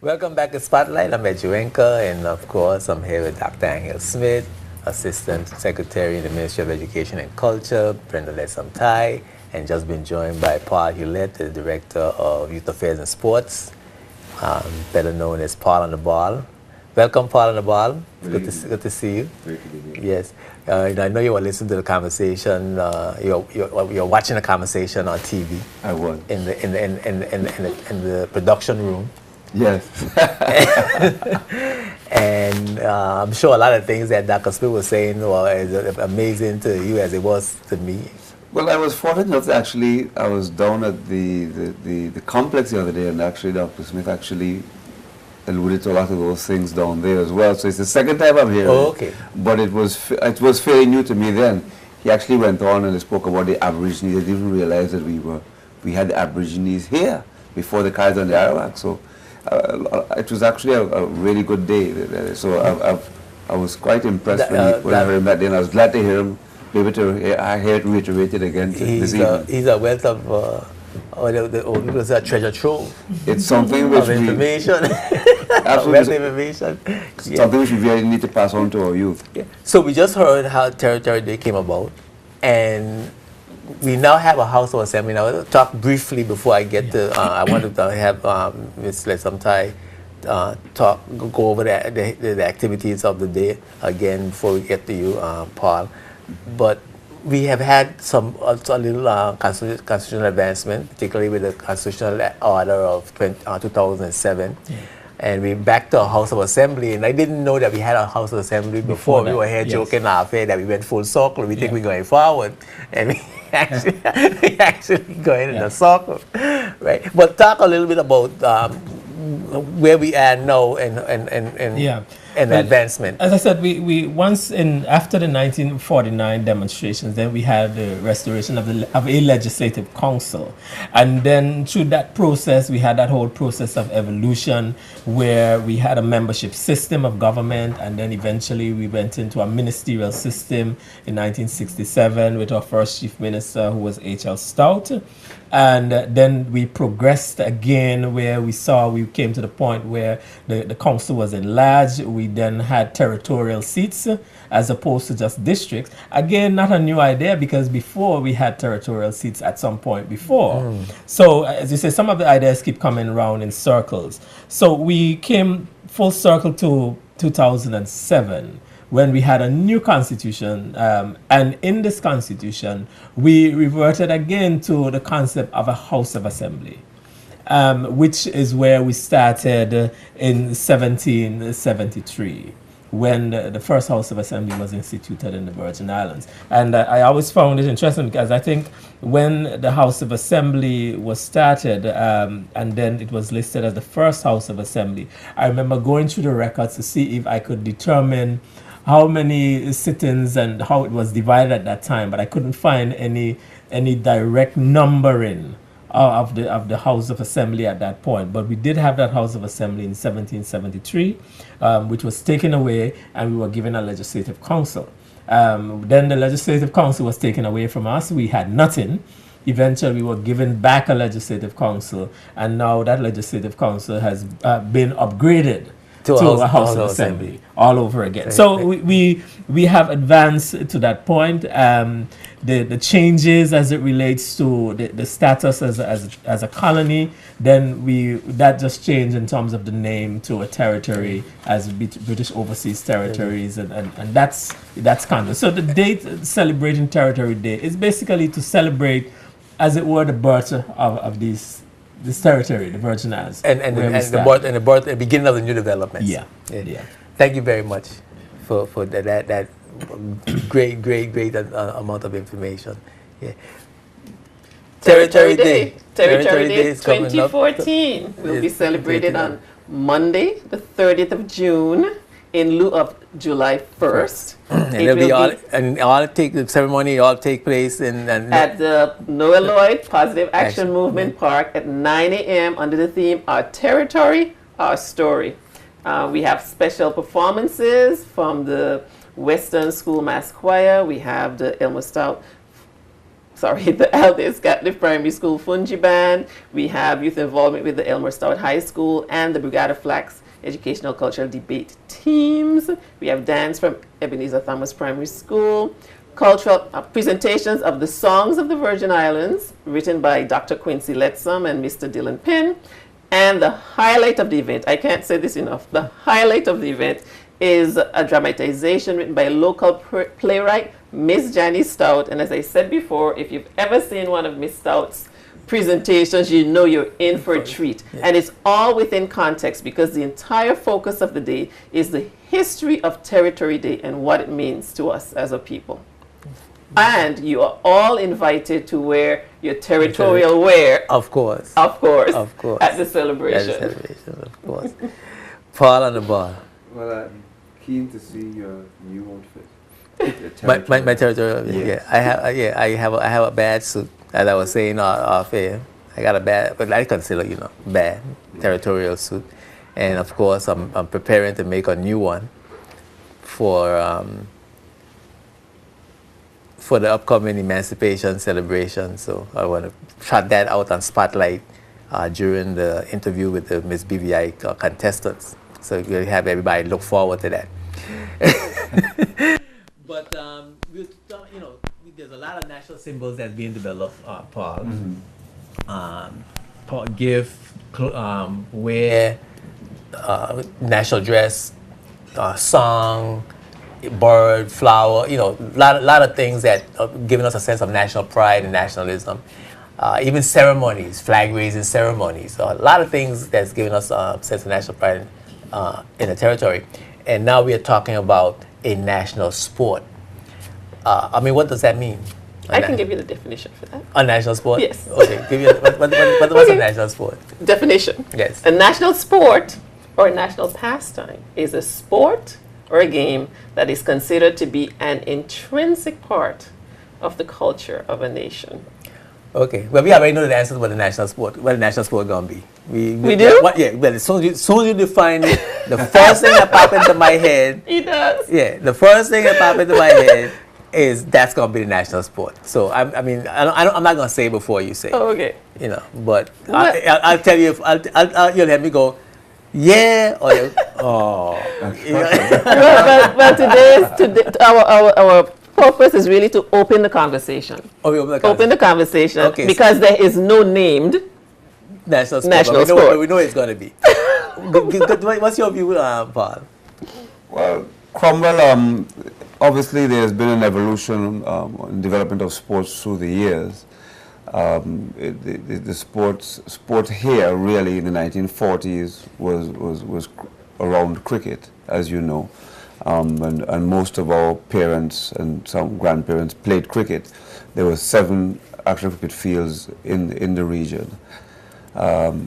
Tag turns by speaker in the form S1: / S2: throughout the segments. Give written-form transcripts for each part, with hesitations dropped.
S1: Welcome back to Spotlight. I'm Ed Juenka, and of course, I'm here with Dr. Angel Smith, Assistant Secretary in the Ministry of Education and Culture, Brenda Lesamtai, and just been joined by Paul Hewlett, the Director of Youth Affairs and Sports, better known as Paul on the Ball. Welcome, Paul on the Ball. Good to see you.
S2: Great to be here.
S1: Yes. I know you were listening to the conversation. You're watching the conversation on TV
S2: I was.
S1: in the production room.
S2: Yes.
S1: And I'm sure a lot of things that Dr. Smith was saying were as amazing to you as it was to me.
S2: Well, I was fortunate enough to actually, I was down at the complex the other day, and actually Dr. Smith actually alluded to a lot of those things down there as well. So it's the second time I'm hearing
S1: Oh,
S2: it.
S1: okay.
S2: But it was fairly new to me then. He actually went on and spoke about the Aborigines. I didn't even realize that we had the Aborigines here before the Kaiser and the Arawak. So it was actually a really good day. So I was quite impressed when I heard him that day, and I was glad to hear him be able to I hear it reiterated again this evening.
S1: He's a wealth of people say a treasure trove
S2: It's something which
S1: of
S2: we
S1: information.
S2: absolutely
S1: Wealth of information. Yeah.
S2: something which we really need to pass on to our youth.
S1: Yeah. So we just heard how Territory Day came about, and we now have a House of Assembly. Now, I'll talk briefly before I get to. I wanted to have Ms. Lesamtai go over the activities of the day again before we get to you, Paul. But we have had a little constitutional advancement, particularly with the constitutional order of 2007. Yeah. And we're back to a House of Assembly, and I didn't know that we had a House of Assembly before. We were here joking off that we went full circle. We think we're going forward, and we actually going in a circle, right? But talk a little bit about where we are now and advancement.
S3: As I said, we once after the 1949 demonstrations, then we had the restoration of a legislative council, and then through that process, we had that whole process of evolution, where we had a membership system of government, and then eventually we went into a ministerial system in 1967 with our first chief minister, who was H.L. Stout. And then we progressed again, where we came to the point where the council was enlarged. We then had territorial seats as opposed to just districts. Again, not a new idea, because before we had territorial seats at some point before. So as you say, some of the ideas keep coming around in circles. So we came full circle to 2007. When we had a new constitution, and in this constitution, we reverted again to the concept of a House of Assembly, which is where we started in 1773, when the first House of Assembly was instituted in the Virgin Islands. And I always found it interesting, because I think when the House of Assembly was started, and then it was listed as the first House of Assembly, I remember going through the records to see if I could determine how many sit-ins and how it was divided at that time, but I couldn't find any direct numbering of the House of Assembly at that point. But we did have that House of Assembly in 1773, which was taken away, and we were given a legislative council. Then the legislative council was taken away from us. We had nothing. Eventually, we were given back a legislative council, and now that legislative council has been upgraded to a House of Assembly all over again. So we have advanced to that point. The changes as it relates to the status as a colony, then that just changed in terms of the name to a territory as British Overseas Territories, and that's kind of. So the date celebrating Territory Day is basically to celebrate, as it were, the birth of this territory, the Virgin Islands,
S1: and the beginning of the new developments.
S3: Yeah.
S1: Thank you very much for that great amount of information. Yeah.
S4: Territory Day. Territory Day 2014 will be celebrated on Monday, the 30th of June, in lieu of July 1st.
S1: And the ceremony all take place
S4: at the Noah Lloyd Positive Action Movement Park at 9 a.m. under the theme Our Territory, Our Story. We have special performances from the Western School Mass Choir. We have the Elmer Stout the Aldous Gatliff Primary School Fungi Band. We have youth involvement with the Elmer Stout High School and the Brigada Flax Educational Cultural Debate teams. We have dance from Ebenezer Thomas Primary School. Cultural presentations of the Songs of the Virgin Islands, written by Dr. Quincy Lettsome and Mr. Dylan Penn. And the highlight of the event, I can't say this enough, the highlight of the event is a dramatization written by local playwright Miss Janice Stout. And as I said before, if you've ever seen one of Miss Stout's presentations, you know you're in for a treat. And it's all within context because the entire focus of the day is the history of Territory Day and what it means to us as a people. And you are all invited to wear your territorial wear.
S1: Of course.
S4: Of course.
S1: Of course.
S4: At the celebration.
S1: At the celebration, of course. Paul on the ball.
S2: Well, I'm keen to see your new outfit.
S1: My territorial.
S2: Yes.
S1: Yeah, I have a bad suit, as I was saying off air. I got a bad, but I consider bad territorial suit, and of course I'm preparing to make a new one for the upcoming emancipation celebration. So I want to shot that out on Spotlight during the interview with the Miss BVI contestants. So we'll have everybody look forward to that. But there's a lot of national symbols that's being developed, Paul. Paul, gift, wear, national dress, song, bird, flower, lot of things that are giving us a sense of national pride and nationalism. Even ceremonies, flag raising ceremonies, a lot of things that's giving us a sense of national pride in the territory. And now we are talking about a national sport. What does that mean?
S4: I can give you the definition for that.
S1: A national sport?
S4: Yes.
S1: Okay. Give you what's a national sport?
S4: Definition.
S1: Yes.
S4: A national sport or a national pastime is a sport or a game that is considered to be an intrinsic part of the culture of a nation.
S1: Okay. Well, we already know the answer to what the national sport gonna be.
S4: We do?
S1: Well, as soon as you define it, the first thing that popped into my head.
S4: He does.
S1: Yeah. The first thing that popped into my head is that's gonna be the national sport. So I'm not gonna say it before you say.
S4: Oh, okay.
S1: But I'll tell you if you'll let me go. Yeah. Or
S4: But our purpose is really to open the conversation. Open the conversation
S1: Okay,
S4: because there is no named
S1: national sport.
S4: National
S1: But
S4: sport.
S1: we know it's gonna be. What's your view, Paul?
S2: Well, Cromwell, obviously there's been an evolution in development of sports through the years. The sport here really in the 1940s was around cricket, as you know, and most of our parents and some grandparents played cricket. There were 7 actual cricket fields in the region.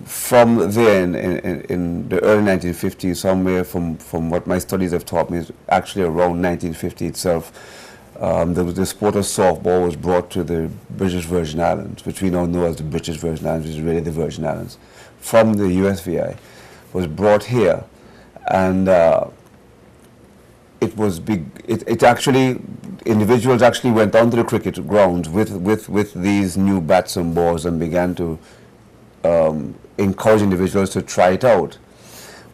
S2: From there, in the early 1950s, somewhere from what my studies have taught me, is actually around 1950 itself, the sport of softball was brought to the British Virgin Islands, which we now know as the British Virgin Islands, which is really the Virgin Islands, from the USVI, was brought here, and it was big. It actually, individuals actually went onto the cricket grounds with these new bats and balls and began to encourage individuals to try it out.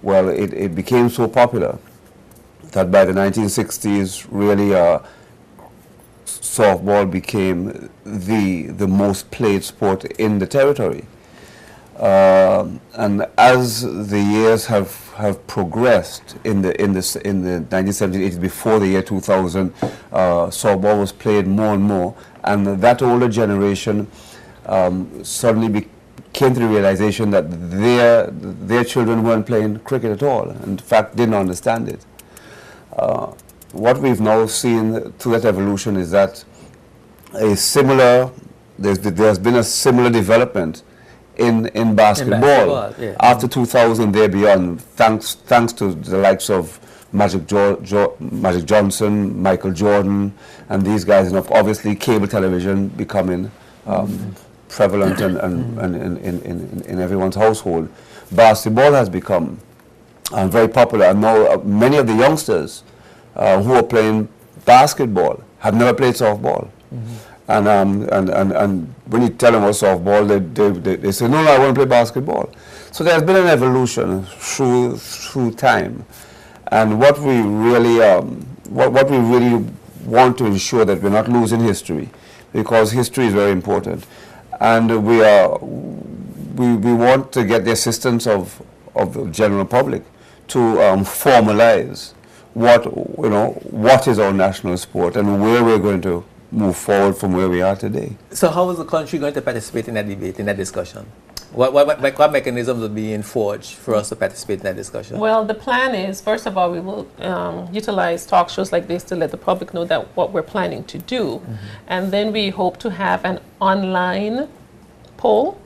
S2: Well, it became so popular that by the 1960s, really, softball became the most played sport in the territory. And as the years have progressed in the 1970s, before the year 2000, softball was played more and more, and that older generation suddenly came to the realization that their children weren't playing cricket at all. In fact, didn't understand it. What we've now seen through that evolution is that there's been a similar development in basketball.
S1: Yeah.
S2: After 2000, there beyond, thanks to the likes of Magic Johnson, Michael Jordan, and these guys, and obviously cable television becoming prevalent and in everyone's household. Basketball has become very popular, and now many of the youngsters who are playing basketball have never played softball. And when you tell them about softball, they say, no, I want to play basketball. So there's been an evolution through time. And what we really want to ensure that we're not losing history, because history is very important. And we want to get the assistance of the general public to formalize what is our national sport and where we're going to move forward from where we are today.
S1: So how is the country going to participate in that debate, in that discussion? What mechanisms are being forged for us to participate in that discussion?
S4: Well, the plan is, first of all, we will utilize talk shows like this to let the public know that what we're planning to do. And then we hope to have an online poll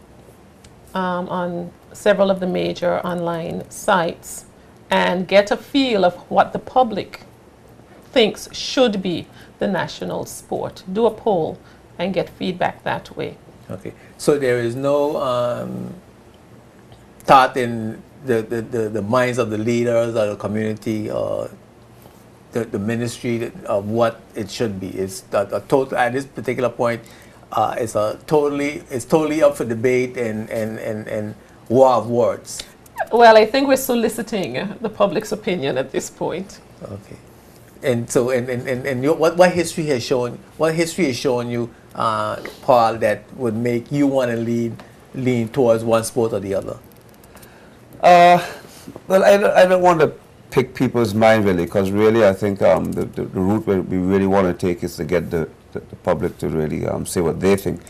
S4: on several of the major online sites and get a feel of what the public thinks should be the national sport. Do a poll and get feedback that way.
S1: Okay, so there is no thought in the minds of the leaders or the community or the ministry of what it should be. It's a total, at this particular point, it's totally up for debate and war of words.
S4: Well, I think we're soliciting the public's opinion at this point.
S1: Okay, and so what history has shown? What history has shown you, Paul, that would make you want to lean towards one sport or the other?
S2: Well, I don't want to pick people's mind really, because really I think the route we really want to take is to get the public to really say what they think.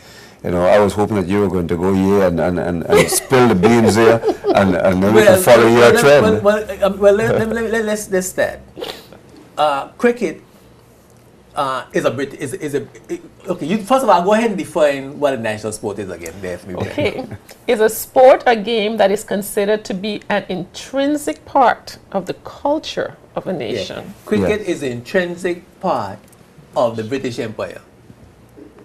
S2: You know, I was hoping that you were going to go here and spill the beans there, and then we can follow your trend.
S1: Let's start. Cricket is a okay. First of all, go ahead and define what a national sport is again.
S4: Okay, is a sport, a game that is considered to be an intrinsic part of the culture of a nation.
S1: Yeah. Cricket is an intrinsic part of the British Empire,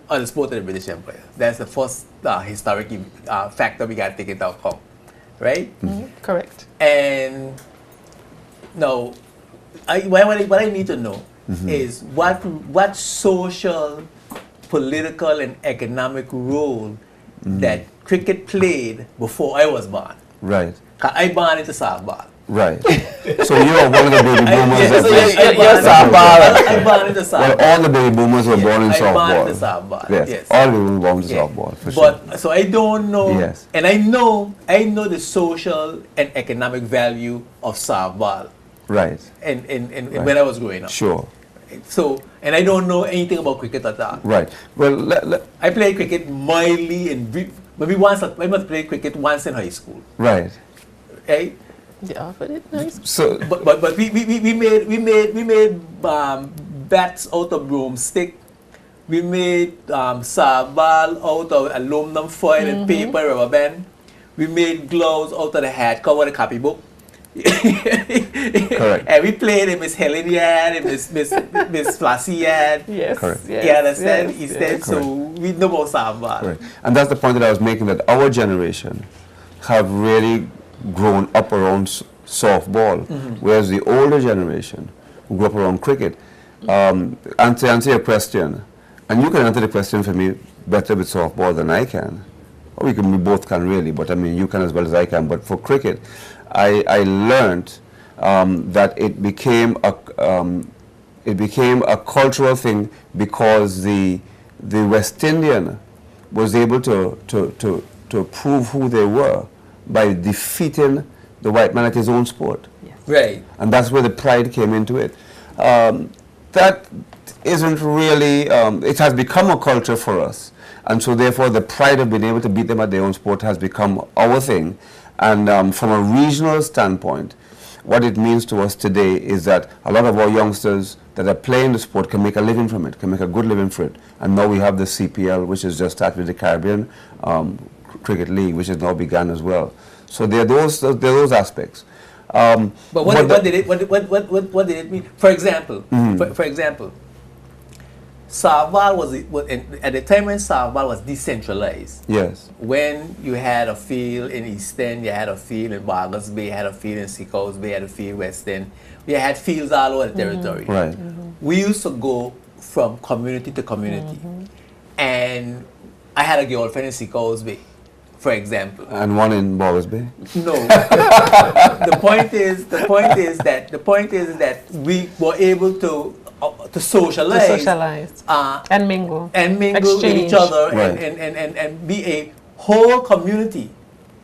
S1: or the sport of the British Empire. That's the first historic factor we got to take into account, right?
S4: Correct.
S1: And now, what I need to know is what social, political, and economic role that cricket played before I was born.
S2: Right.
S1: 'Cause I born into softball.
S2: Right. So you're one of the baby boomers.
S1: You're softball. I born into softball.
S2: Well, all the baby boomers were born in
S1: I born
S2: softball.
S1: into softball.
S2: Yes.
S1: Yes.
S2: All of them were born into
S1: Yeah.
S2: softball, for sure.
S1: But so I don't know,
S2: Yes.
S1: and I know the social and economic value of softball,
S2: Right.
S1: and
S2: Right.
S1: when I was growing up.
S2: Sure.
S1: So, and I don't know anything about cricket at all.
S2: Right. Well,
S1: I played cricket mildly and maybe once. I must play cricket once in high school.
S2: right.
S1: Right?
S4: Yeah, but it's nice.
S2: So,
S1: But we made bats out of broomstick. We made softball out of aluminum foil and paper rubber band. We made gloves out of the hat cover of the copybook.
S2: Correct.
S1: And we played in Miss Helen yard, and Miss Flossie yard.
S4: Yes.
S2: Correct.
S4: Yes,
S1: You understand?
S4: yes,
S1: Instead,
S4: yes.
S1: so we know about softball.
S2: right. And that's the point that I was making, that our generation have really grown up around softball, whereas the older generation who grew up around cricket. And to answer your question, and you can answer the question for me better with softball than I can. Or we both can really, but I mean, you can as well as I can. But for cricket, I learned that it became a cultural thing because the West Indian was able to prove who they were by defeating the white man at his own sport.
S1: Right.
S2: And that's where the pride came into it. That isn't really, it has become a culture for us. And so therefore the pride of being able to beat them at their own sport has become our thing. And from a regional standpoint, what it means to us today is that a lot of our youngsters that are playing the sport can make a living from it, can make a good living for it. And now we have the CPL, which is just started with the Caribbean Cricket League, which has now begun as well. So there are those aspects.
S1: But what did it mean? For example, for example, softball was at the time when softball was decentralized.
S2: Yes.
S1: When you had a field in East End, you had a field in Bargains Bay, you had a field in Seacoast Bay, you had a field in West End. We had fields all over the territory.
S2: Right.
S1: We used to go from community to community, and I had a girlfriend in Seacoast Bay, for example.
S2: And one in Bowers Bay.
S1: No. the point is that we were able to socialize,
S4: and mingle,
S1: with each other,
S2: Right.
S1: and be a whole community,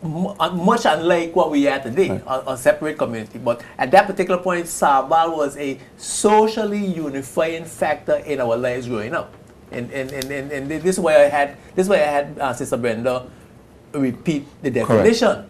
S1: much unlike what we are today, a separate community. But at that particular point, Sarbal was a socially unifying factor in our lives growing up, and this is why I had Sister Brenda repeat the definition,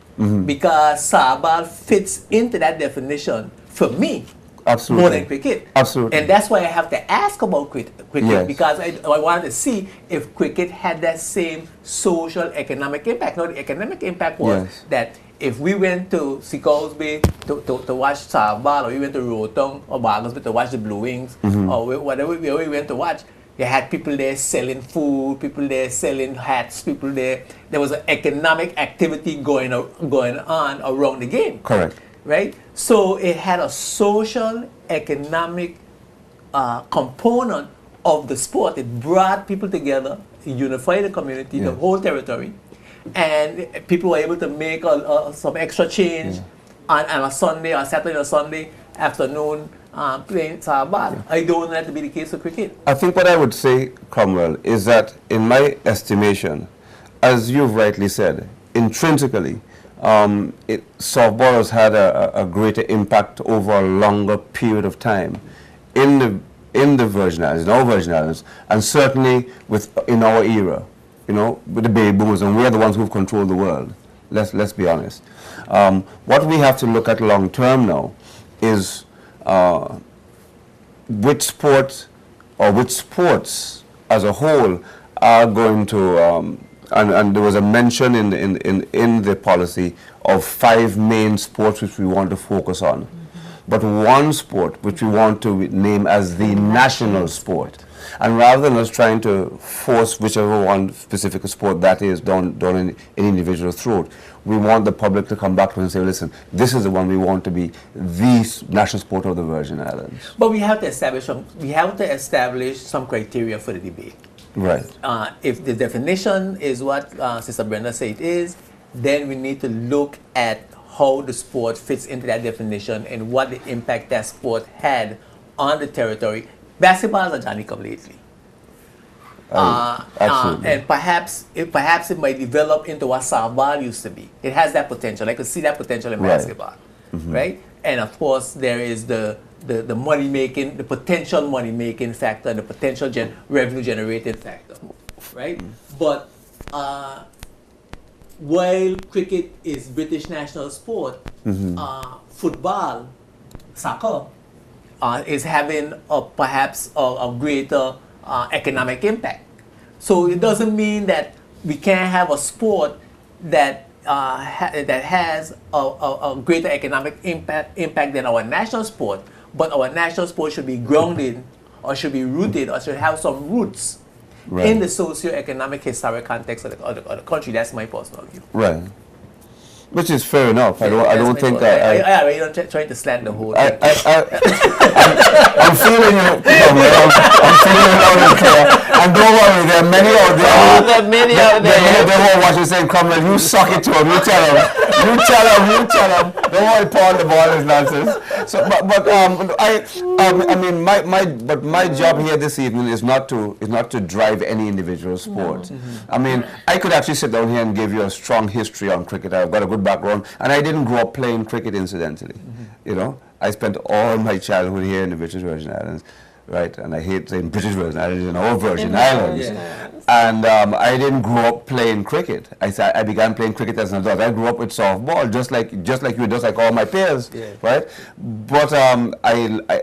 S1: because Sarbal fits into that definition for me.
S2: Absolutely.
S1: More than cricket.
S2: Absolutely.
S1: And that's why I have to ask about cricket,
S2: Yes.
S1: because I wanted to see if cricket had that same social economic impact. Now, the economic impact was
S2: Yes.
S1: that if we went to Seacoast Bay to watch Sarbal, or we went to Rotong or Bargains Bay to watch the Blue Wings, or whatever we went to watch, you had people there selling food, people there selling hats, people there. There was an economic activity going on around the game.
S2: Correct.
S1: Right? So it had a social, economic component of the sport. It brought people together, unified the community, the
S2: Yes.
S1: whole territory, and people were able to make some extra change on a Sunday or Saturday or Sunday afternoon playing Sarbal. I don't want that to be the case for cricket.
S2: I think what I would say, Cromwell, is that in my estimation, as you've rightly said, intrinsically, softball has had a greater impact over a longer period of time in the Virgin Islands, in our Virgin Islands, and certainly in our era, with the baby boomers, and we're the ones who've controlled the world. Let's be honest. What we have to look at long term now is which sport or which sports as a whole are going to. And there was a mention in the policy of 5 main sports which we want to focus on. But one sport which we want to name as the national sport. And rather than us trying to force whichever one specific sport that is down in any individual's throat, we want the public to come back to us and say, listen, this is the one we want to be the national sport of the Virgin Islands.
S1: But we have to establish some criteria for the debate.
S2: Right.
S1: If the definition is what Sister Brenda said it is, then we need to look at how the sport fits into that definition and what the impact that sport had on the territory. Basketball is a Johnny come lately.
S2: Absolutely.
S1: And perhaps it might develop into what Sarbal used to be. It has that potential. I could see that potential in
S2: Right.
S1: basketball, right? And of course, there is the money making, the potential money making factor, the potential revenue generating factor, right? But while cricket is British national sport, football, soccer, is having perhaps a greater economic impact. So it doesn't mean that we can't have a sport that has a greater economic impact than our national sport, but our national sport should be grounded or should be rooted or should have some roots in the socio-economic historic context of the country. That's my personal view.
S2: Right. Which is fair enough. I don't think
S1: you're not trying to slant the whole thing.
S2: I'm feeling you. I'm feeling loud and clear. And don't worry, there are many out there.
S4: There are many out there.
S2: They won't watch you saying, Cromwell, you suck it to him. You tell him. You tell him. Don't worry, Paul, the ball is nonsense. So, my job here this evening is not to drive any individual sport. I mean, I could actually sit down here and give you a strong history on cricket. I've got a good background, and I didn't grow up playing cricket, incidentally. I spent all my childhood here in the British Virgin Islands, right? And I hate saying British Virgin Islands, in our Virgin Islands. And I didn't grow up playing cricket. I began playing cricket as an adult. I grew up with softball, just like you, just like all my peers, right? But I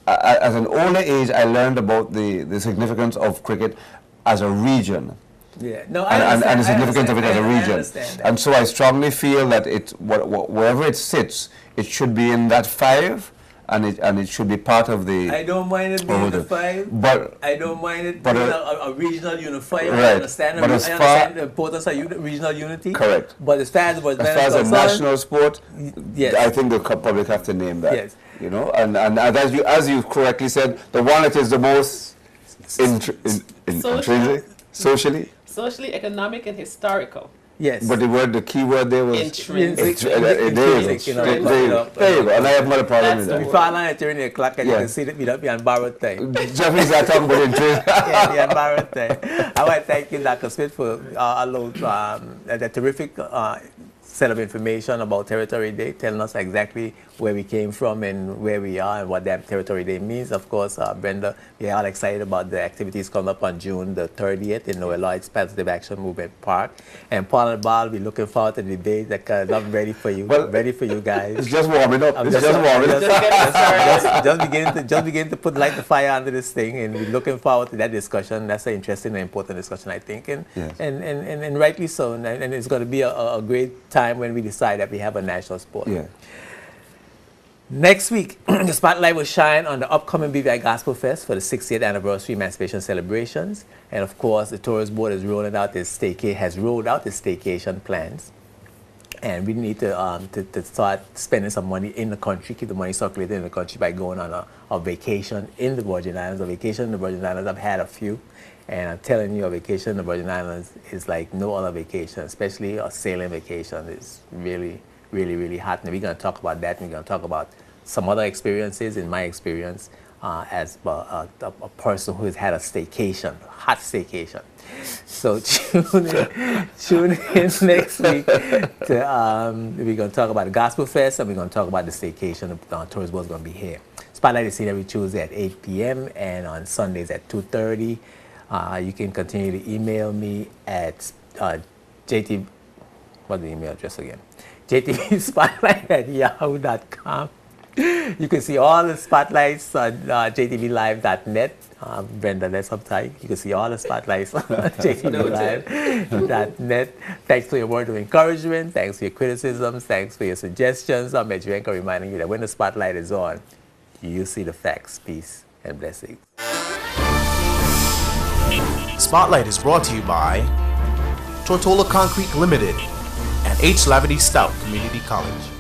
S2: as an older age, I learned about the significance of cricket as a region.
S1: And
S2: the significance of it as a region. And so I strongly feel that wherever it sits, it should be in that 5, and it should be part of the.
S1: I don't mind it being the 5,
S2: but
S1: I don't mind it being a regional unifier.
S2: Right.
S1: I understand the importance of regional unity.
S2: Correct.
S1: But as far as
S2: a national sport,
S1: yes.
S2: I think the public have to name that.
S1: Yes.
S2: And as you correctly said, the one that is the most intrinsic. Socially?
S4: Socially, economic, and historical.
S1: Yes.
S2: But the key word there was...
S4: Intrinsic.
S2: There you go.
S1: Intrinsic, you know,
S2: There you go. There you go. And I have not a problem with
S4: That's
S2: that.
S1: Before I land at 3 o'clock, and you
S2: Yeah.
S1: can see that we don't be on borrowed time.
S2: Japanese are talking about intrinsic.
S1: Yeah, the borrowed time. I want to thank you, Dr. Smith, for the terrific set of information about Territory Day, telling us exactly where we came from and where we are and what that Territory Day means. Of course, Brenda, we are all excited about the activities coming up on June the 30th in Noel Lloyd's Positive Action Movement Park. And Paul and Ball, we're looking forward to the debate because I'm ready for you.
S2: Well,
S1: ready for you guys.
S2: It's just warming up.
S1: I'm
S2: It's just warming up.
S1: just beginning to put light the fire under this thing, and we're looking forward to that discussion. That's an interesting and important discussion, I think, and
S2: Yes.
S1: and rightly so. And it's going to be a great time when we decide that we have a national sport.
S2: Yeah.
S1: Next week, the spotlight will shine on the upcoming BVI Gospel Fest for the 60th anniversary Emancipation celebrations, and of course, the Tourist Board has rolled out its staycation plans. And we need to start spending some money in the country, keep the money circulating in the country by going on a vacation in the Virgin Islands. A vacation in the Virgin Islands, I've had a few, and I'm telling you, a vacation in the Virgin Islands is like no other vacation, especially a sailing vacation. It's really, really, really hot. And we're going to talk about that, and we're going to talk about some other experiences. In my experience, as a person who has had a staycation, hot staycation. So tune in next week. We're going to talk about the Gospel Fest, and we're going to talk about the staycation. The Tourist Board is going to be here. Spotlight is seen every Tuesday at 8 p.m. and on Sundays at 2:30. You can continue to email me at JT. What's the email address again? jtvspotlight@yahoo.com. You can see all the spotlights on jtvlive.net. Brenda, that's uptight. You can see all the spotlights on jtvlive.net. Thanks for your word of encouragement. Thanks for your criticisms. Thanks for your suggestions. I'm Edgerenko reminding you that when the spotlight is on, you see the facts. Peace and blessings.
S5: Spotlight is brought to you by Tortola Concrete Limited and H. Lavity Stout Community College.